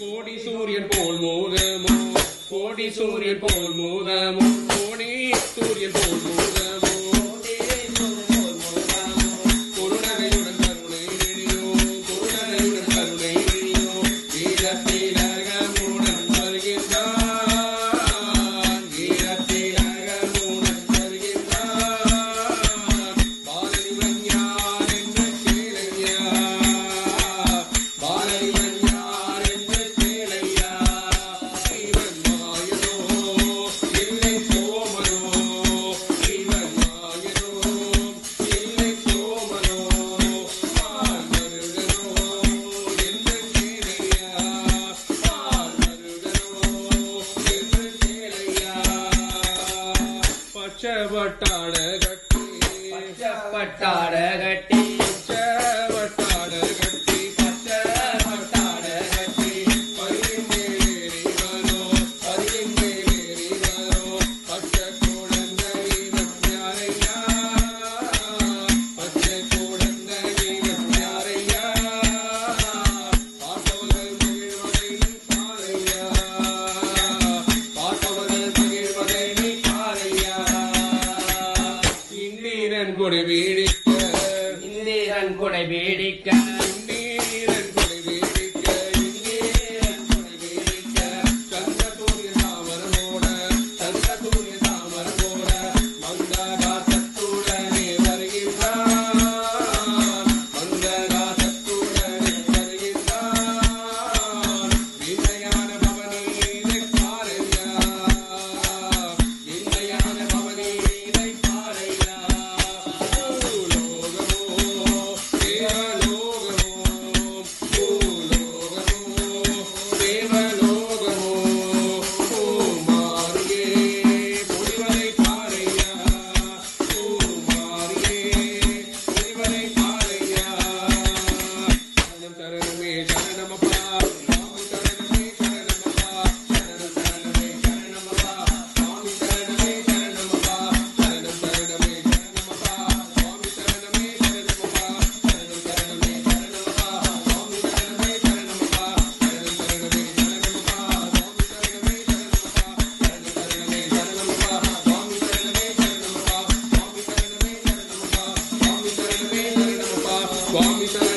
கோடி சூரியன் போல் மோகமோ கோடி சூரியன் போல் மோகமோ கோடி சூரியன் போல் மோகமோ குருநகையுடன் கருணை நெடியோ குருநகையுடன் கருணை நெடியோ வீரத்திலகமுடன் வருகின்றான் வீரத்திலகமுடன் வருகின்றான் பாலனிவன் யார் என்று கேளையா பாலனிவன் யார் என்று கேளையா இவன் மாயனோ இல்லை சோமனோ இவன் மாயனோ இல்லை சோமனோ பால் மருகனோ என்று கேளையா பால் மருகனோ என்று கேளையா பச்சவட்டாட கட்டி பச்சப்பட்டாட கட்டி பச்சவட்டாட கட்டி பச்சப்பட்டாட கட்டி பதிலின் மேலேறி வரோ பதிலின் மேலேறி வரோ பச்சை குழந்தை இவன் யாரையா பச்சை குழந்தை இவன் யாரையா பார்த்தவர்கள் மகிழ்வதை நீ பாரையா பார்த்தவர்கள் மகிழ்வதை நீ பாரையா இந்திரன் கொடை வீடிக்க இந்திரன் கொடை வேடிக்க இந்திரன் கொடை வீடிக்க இந்திரன் கொடை வீடிக்க சந்திரசூரிய தாமரமோட சந்திரசூரிய தாமரமோட மந்தகாசத்துடனே வருகின்றான் மந்தகாசத்துடனே வருகின்றான் விந்தையான பவனீதை பாரையா விந்தையான பவனீதை பாரையா பூலோகமோ தேவலோகமோ பூமாரியே பொழிவதை பாரையா பூமாரியே பொழிவதை பாரையா சரணம் சரணமே சரணமப்பா சுவாமி சரணமே சரணமப்பா சரணம் சரணமே சரணமப்பா சுவாமி சரணமே சரணமப்பா சரணம் சரணமே சரணமப்பா சுவாமி சரணமே சரணமப்பா சரணம் சரணமே சரணமப்பா சுவாமி சரணமே சரணமப்பா சரணம் சரணமே சரணமப்பா சுவாமி சரணமே சரணமப்பா சரணம் சரணமே சரணமப்பா சுவாமி சரணமே சரணமப்பா சுவாமி சரணமே சரணமப்பா சுவாமி சரணமே சரணமப்பா சுவாமி சரணமே